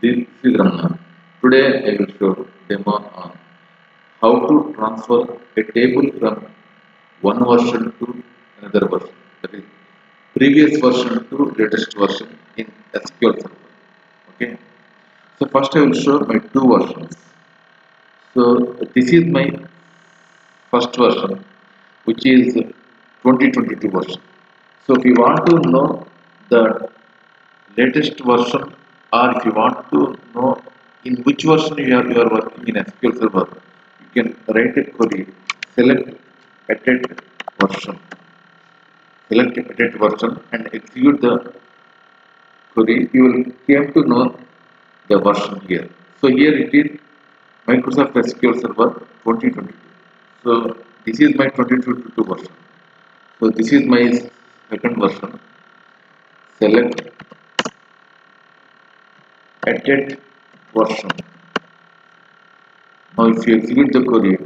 This is Ramna. Today I will show demo on how to transfer a table from one version to another version. That is previous version to latest version in SQL Server. Okay. So first I will show my two versions. So this is my first version, which is 2022 version. So if you want to know the latest version, or if you want to know in which version you are working in SQL Server, you can write a query, select edit version, select edit version and execute the query. You will came to know the version here. So here it is Microsoft SQL Server 2022. So this is my 2022 version. So this is my second version. Select edit version. Now if you execute the query,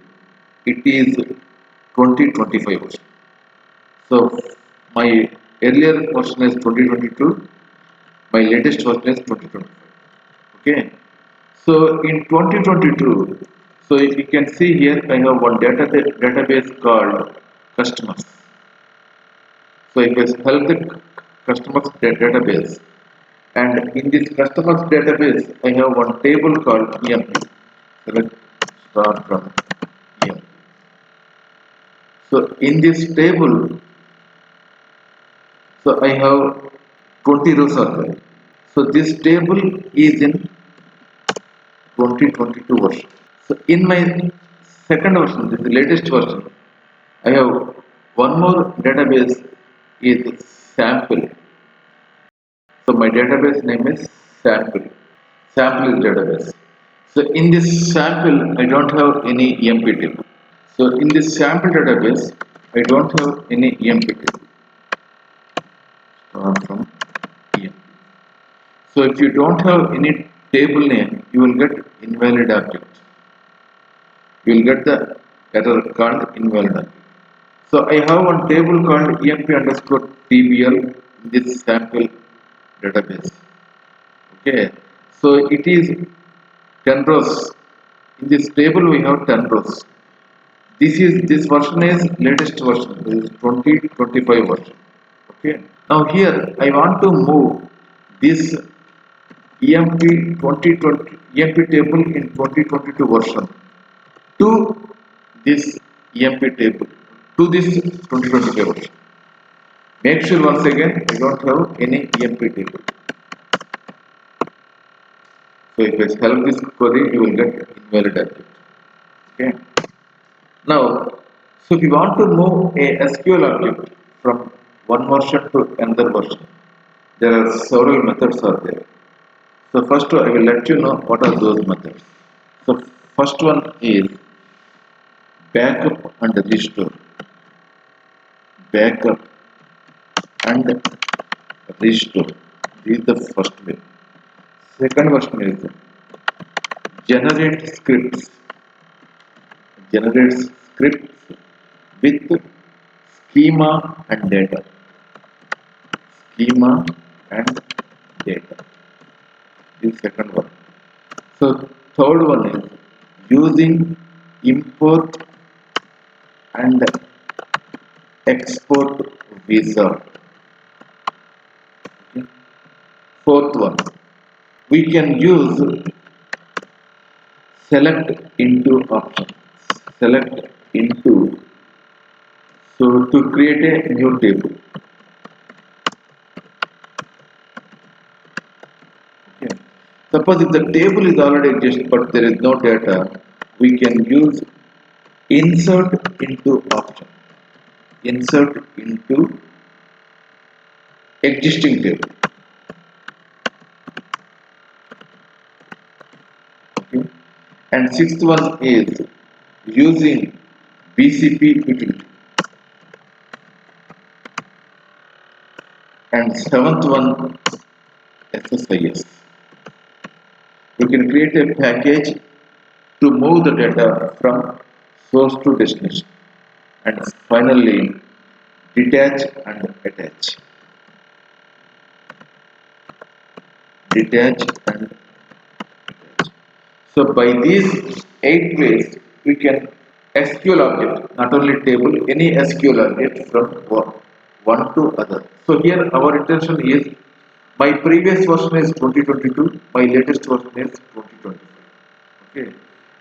it is 2025 version. So my earlier version is 2022, my latest version is 2025. Okay. So in 2022, so if you can see here, I have one database called customers. So if I help the customers database, and in this customers database, I have one table called EMP. Select start from EMP. So in this table, so I have 20 rows are there. So this table is in 2022 version. So in my second version, this is the latest version, I have one more database is sample. So my database name is sample. Sample is database. So in this sample, I don't have any EMP table. So in this sample database, I don't have any EMP table. Start from EMP. So if you don't have any table name, you will get invalid object. You will get the error called invalid object. So I have one table called emp underscore tbl in this sample database. Okay. So it is 10 rows. In this table we have 10 rows. This version is latest version. This is 2025 version. Okay. Now here I want to move this EMP 2020 EMP table in 2022 version to this EMP table to this 2025 version. Make sure once again I don't have any EMP table. So if I help this query, you will get invalid object. Okay. Now, so if you want to move a SQL object from one version to another version, there are several methods are there. So first I will let you know what are those methods. So first one is backup and restore. Backup and restore. This is the first way. Second version is generate scripts. Generates scripts with schema and data. Schema and data. This is second one. So third one is using import and export wizard. Okay. Fourth one, we can use select into option. Select into. So to create a new table. Okay. Suppose if the table is already exist but there is no data, we can use insert into option. Insert into existing table. Okay. And sixth one is using BCP Utility. And seventh one, SSIS. You can create a package to move the data from source to destination. And finally, detach and attach. Detach and So by these 8 ways, we can SQL object, not only table, any SQL object from one to other. So here our intention is my previous version is 2022, my latest version is 2025. Okay.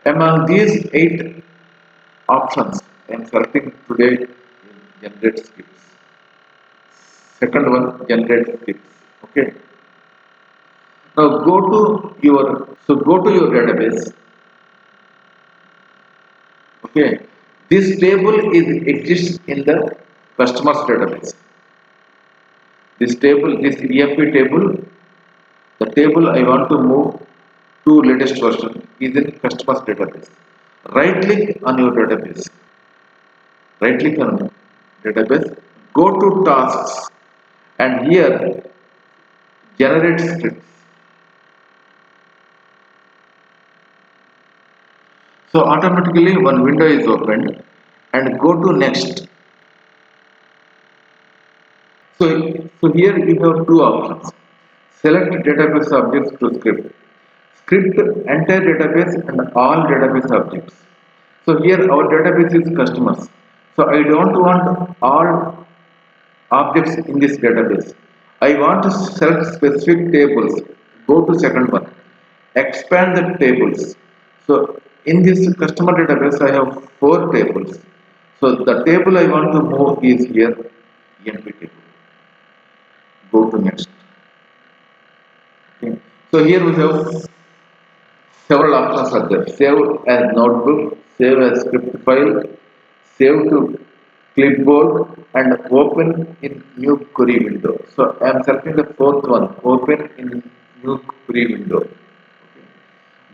Among these 8 options, I am selecting today generate scripts. Second one, generate scripts. Okay. Now go to your database. Okay, this table is exists in the customer's database. This EMP table, the table I want to move to latest version is in customer's database. Right click on your database. Right click on database. Go to tasks and here generate scripts. So automatically one window is opened and go to next. So here you have two options. Select database objects to script. Script entire database and all database objects. So here our database is customers. So I don't want all objects in this database. I want to select specific tables. Go to second one. Expand the tables. So in this customer database I have 4 tables. So the table I want to move is here EMP table. Go to next. Okay. So here we have several options are there. Save as notebook, save as script file, save to clipboard, and open in new query window. So I am selecting the fourth one, open in new query window. Okay.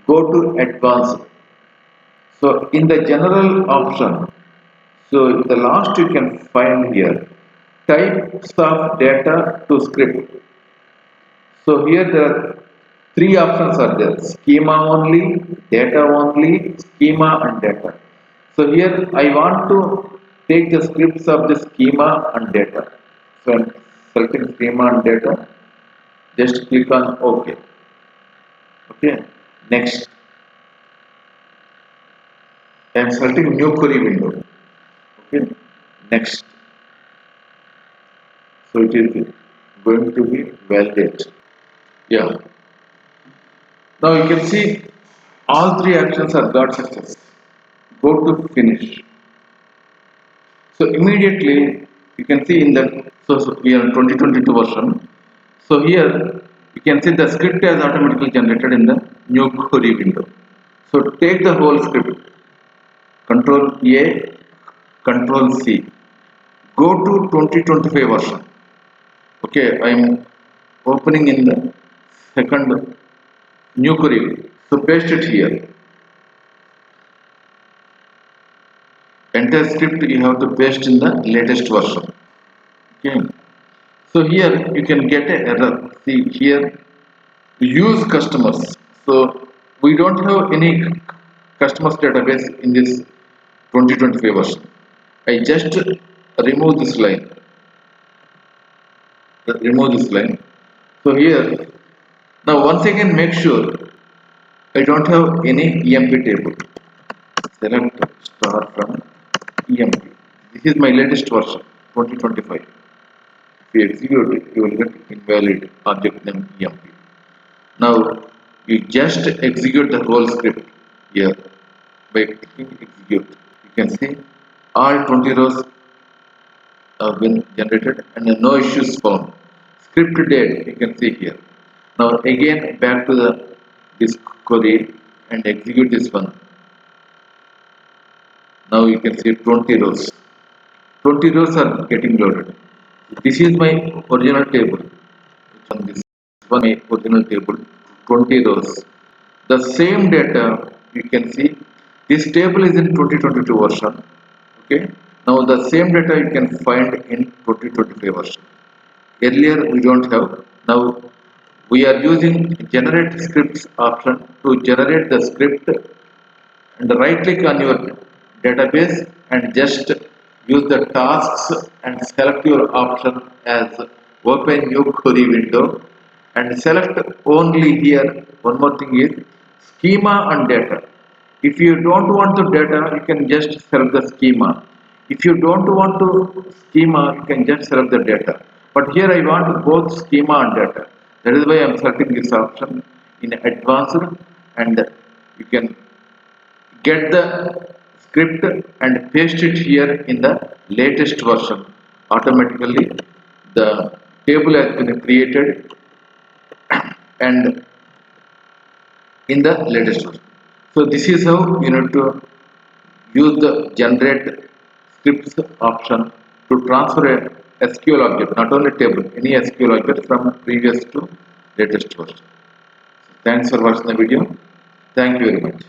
Go to advanced. So in the general option, so the last you can find here, types of data to script. So here there are 3 options are there, schema only, data only, schema and data. So here I want to take the scripts of the schema and data. So I am selecting schema and data, just click on OK. Okay, next. I am selecting new query window. Okay, next. So it is going to be validate. Yeah. Now you can see all 3 actions are got success. Go to finish. So immediately you can see in the so we are 2022 version. So here you can see the script is automatically generated in the new query window. So take the whole script, Control A, Control C. Go to 2025 version. Okay, I am opening in the second new query. So paste it here. Entire script you have to paste in the latest version. Okay. So here you can get an error. See here, use customers. So we don't have any customers database in this 2025 version. I just remove this line. Remove this line. So here, now once again make sure I don't have any EMP table. Select star from EMP. This is my latest version, 2025. If you execute it, you will get invalid object name EMP. Now you just execute the whole script here by clicking execute. You can see all 20 rows have been generated and no issues found. Script date you can see here. Now again back to the this query and execute this one. Now you can see 20 rows. 20 rows are getting loaded. This is my original table. On this one my original table, 20 rows. The same data you can see. This table is in 2022 version. Okay. Now the same data you can find in 2025 version. Earlier we don't have. Now we are using generate scripts option to generate the script and right click on your database and just use the tasks and select your option as open new query window and select only here one more thing is schema and data. If you don't want the data, you can just select the schema. If you don't want to schema, you can just select the data. But here I want both schema and data. That is why I am selecting this option in advanced, and you can get the script and paste it here in the latest version. Automatically the table has been created and in the latest version. So this is how you need to use the generate scripts option to transfer a SQL object, not only table, any SQL object from previous to latest version. Thanks for watching the video. Thank you very much.